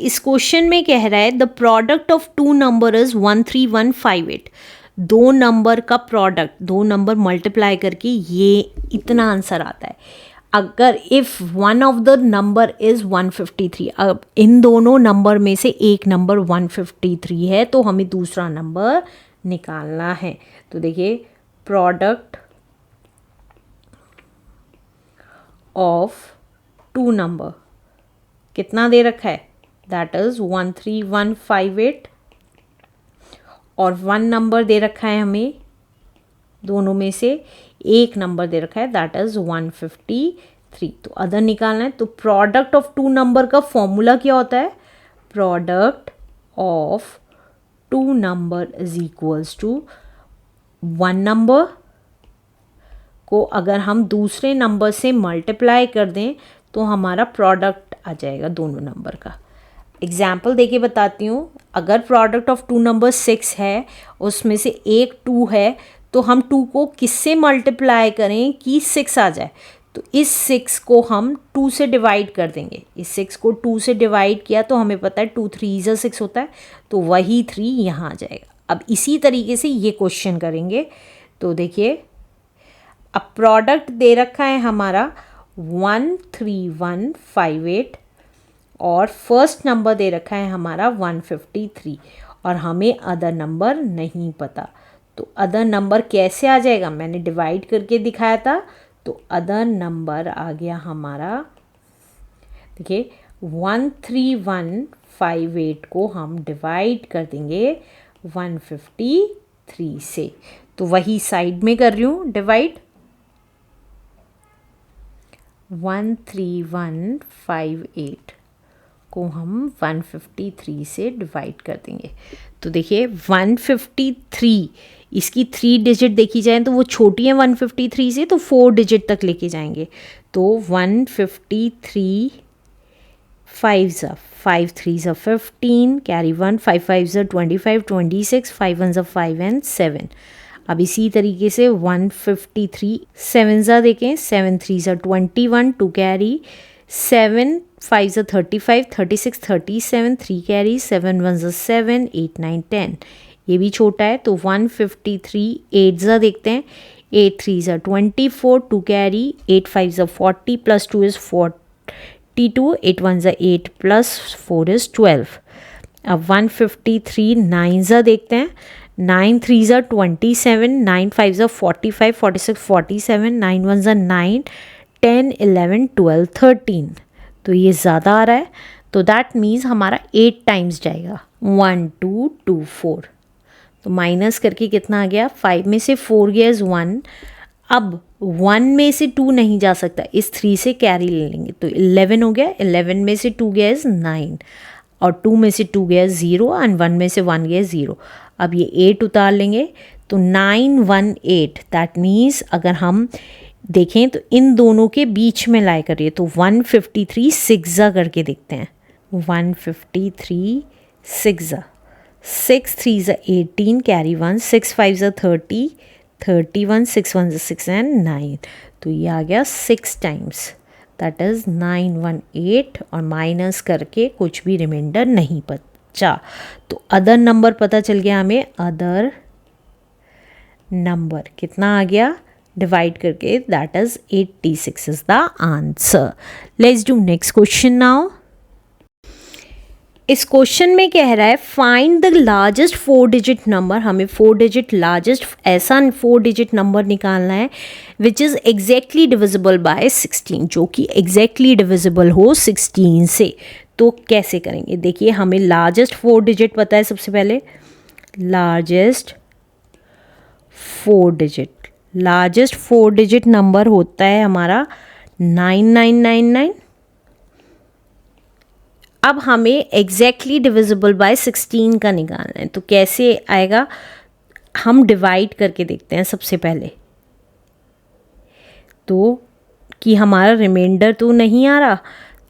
इस क्वेश्चन में कह रहा है the product of two number is 13158। दो नंबर का प्रोडक्ट, दो नंबर मल्टीप्लाई करके ये इतना आंसर आता है। अगर if one of the number is 153, अब इन दोनों नंबर में से एक नंबर 153 है तो हमें दूसरा नंबर निकालना है। तो देखिए प्रोडक्ट ऑफ टू नंबर कितना दे रखा है, दैट इज़ 13158, और वन नंबर दे रखा है हमें, दोनों में से एक नंबर दे रखा है दैट इज़ 153। तो अदर निकालना है। तो प्रोडक्ट ऑफ टू नंबर का फॉर्मूला क्या होता है, product of two number is equals to one number को अगर हम दूसरे नंबर से मल्टीप्लाई कर दें तो हमारा प्रोडक्ट आ जाएगा दोनों नंबर का। एग्जाम्पल देके बताती हूँ। अगर प्रोडक्ट ऑफ टू नंबर 6 है, उसमें से एक 2 है, तो हम 2 को किससे मल्टीप्लाई करें कि 6 आ जाए। तो इस 6 को हम 2 से डिवाइड कर देंगे। इस 6 को 2 से डिवाइड किया तो हमें पता है 2 3 6 होता है, तो वही 3 यहाँ आ जाएगा। अब इसी तरीके से ये क्वेश्चन करेंगे। तो देखिए अब प्रोडक्ट दे रखा है हमारा 13158 और फर्स्ट नंबर दे रखा है हमारा 153 और हमें अदर नंबर नहीं पता। तो अदर नंबर कैसे आ जाएगा, मैंने डिवाइड करके दिखाया था। तो अदर नंबर आ गया हमारा, देखिए 13158 को हम डिवाइड कर देंगे 153 से। तो वही साइड में कर रही हूँ डिवाइड। 13158 को हम 153 से डिवाइड कर देंगे। तो देखिए 153, इसकी 3 डिजिट देखी जाए तो वो छोटी है 153 से, तो 4 डिजिट तक लेके जाएंगे। तो 153 5 3 15, कैरी 1, 5 5 25, 26, 5 1 5 and 7। अब इसी तरीके से 153 7 देखें, 7 3 21, 2 कैरी, 7 5 35, 36 37, 3 कैरी, 7 1 7, 8 9 10। ये भी छोटा है। तो 153 8 देखते हैं, 8 3 24, 2 carry, 8 5 40 plus 2 is 42, 8 1 8 plus 4 is 12। अब 153 9 देखते हैं, 9 3 27, 9 5 45, 46 47, 9 1 9, 10 11 12 13। तो ये ज़्यादा आ रहा है, तो दैट मीन्स हमारा 8 टाइम्स जाएगा, 1 2 2 4। तो माइनस करके कितना आ गया, 5 में से 4 गया इज़ 1। अब 1 में से 2 नहीं जा सकता, इस 3 से कैरी ले लेंगे तो 11 हो गया। 11 में से 2 गया इज़ 9 और 2 में से 2 गया 0 एंड 1 में से 1 गया 0। अब ये 8 उतार लेंगे तो 9 1 8, दैट मीन्स अगर हम देखें तो इन दोनों के बीच में लाई करिए तो 153 6 करके देखते हैं। 153 6 6 3 18, कैरी 1, 6 5 30, 31, 6 1 6 एंड 9। तो ये आ गया 6 टाइम्स, दैट इज़ 918 और माइनस करके कुछ भी रिमाइंडर नहीं बचा। तो अदर नंबर पता चल गया हमें। अदर नंबर कितना आ गया डिवाइड करके, that is 86 is the answer. Let's do next question now. इस क्वेश्चन में कह रहा है find the largest 4 digit number. हमें 4 डिजिट लार्जेस्ट ऐसा 4 डिजिट नंबर निकालना है which is exactly divisible by 16, जो कि एग्जैक्टली डिविजिबल हो 16 से। तो कैसे करेंगे, देखिए हमें लार्जेस्ट 4 डिजिट पता है। सबसे पहले लार्जेस्ट 4 डिजिट नंबर होता है हमारा 9999। अब हमें एग्जैक्टली डिविजिबल बाय 16 का निकालना है। तो कैसे आएगा, हम डिवाइड करके देखते हैं सबसे पहले। तो कि हमारा रिमाइंडर तो नहीं आ रहा,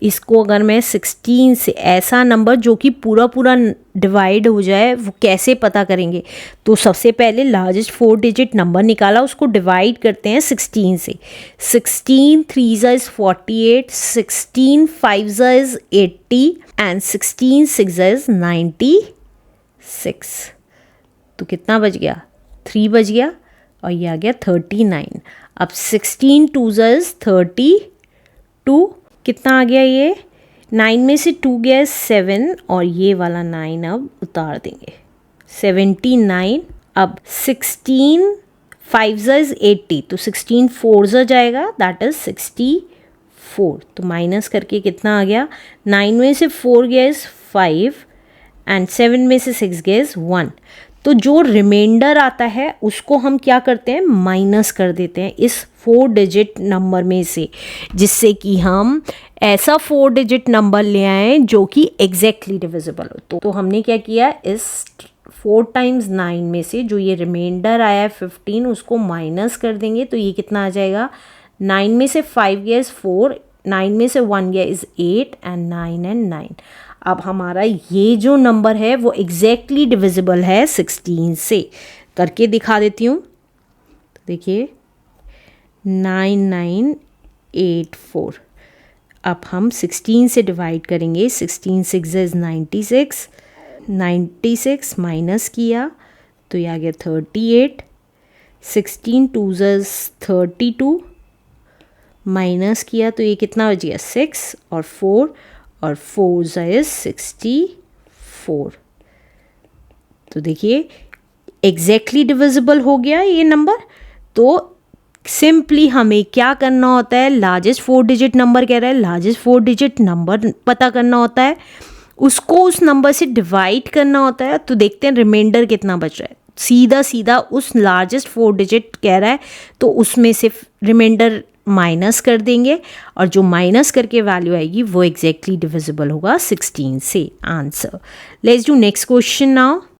इसको अगर मैं 16 से, ऐसा नंबर जो कि पूरा पूरा डिवाइड हो जाए, वो कैसे पता करेंगे? तो सबसे पहले लार्जेस्ट 4 डिजिट नंबर निकाला, उसको डिवाइड करते हैं 16 से। 16 3 इज़ 48, 16 5 इज़ 80 एंड 16 6 इज़ 96। तो कितना बच गया? 3 बच गया और ये आ गया 39। अब 16 2 इज़ 32, कितना आ गया? ये 9 में से 2 गया 7 और ये वाला 9 अब उतार देंगे, 79। अब 16 5 इज़ 80, तो 16 4 जाएगा, दैट इज़ 64। तो माइनस करके कितना आ गया? 9 में से 4 गया 5 एंड 7 में से 6 गया 1। तो जो रिमाइंडर आता है उसको हम क्या करते हैं? माइनस कर देते हैं इस 4 डिजिट नंबर में से, जिससे कि हम ऐसा 4 डिजिट नंबर ले आएँ जो कि एग्जैक्टली डिविजिबल हो। तो हमने क्या किया, इस 4 टाइम्स 9 में से जो ये रिमाइंडर आया है 15, उसको माइनस कर देंगे। तो ये कितना आ जाएगा? 9 में से 5 गया 4, 9 में से 1 गया 8 एंड 9 एंड 9। अब हमारा ये जो नंबर है वो एग्जैक्टली डिविजिबल है 16 से। करके दिखा देती हूँ। तो देखिए 9984। अब हम 16 से डिवाइड करेंगे। 16 6 इज़ 96, 96 माइनस किया तो ये आ गया 38। 16 2 इज़ 32, माइनस किया तो ये कितना बच गया? 6 और 4, और 4 इज़ 64। तो देखिए एग्जैक्टली डिविजिबल हो गया ये नंबर। तो सिंपली हमें क्या करना होता है? लार्जेस्ट 4 डिजिट नंबर कह रहा है, लार्जेस्ट 4 डिजिट नंबर पता करना होता है, उसको उस नंबर से डिवाइड करना होता है। तो देखते हैं रिमाइंडर कितना बच रहा है। सीधा सीधा उस लार्जेस्ट 4 डिजिट कह रहा है तो उसमें से रिमाइंडर माइनस कर देंगे और जो माइनस करके वैल्यू आएगी वो एग्जैक्टली डिविजिबल होगा 16 से। Answer. Let's do next question now.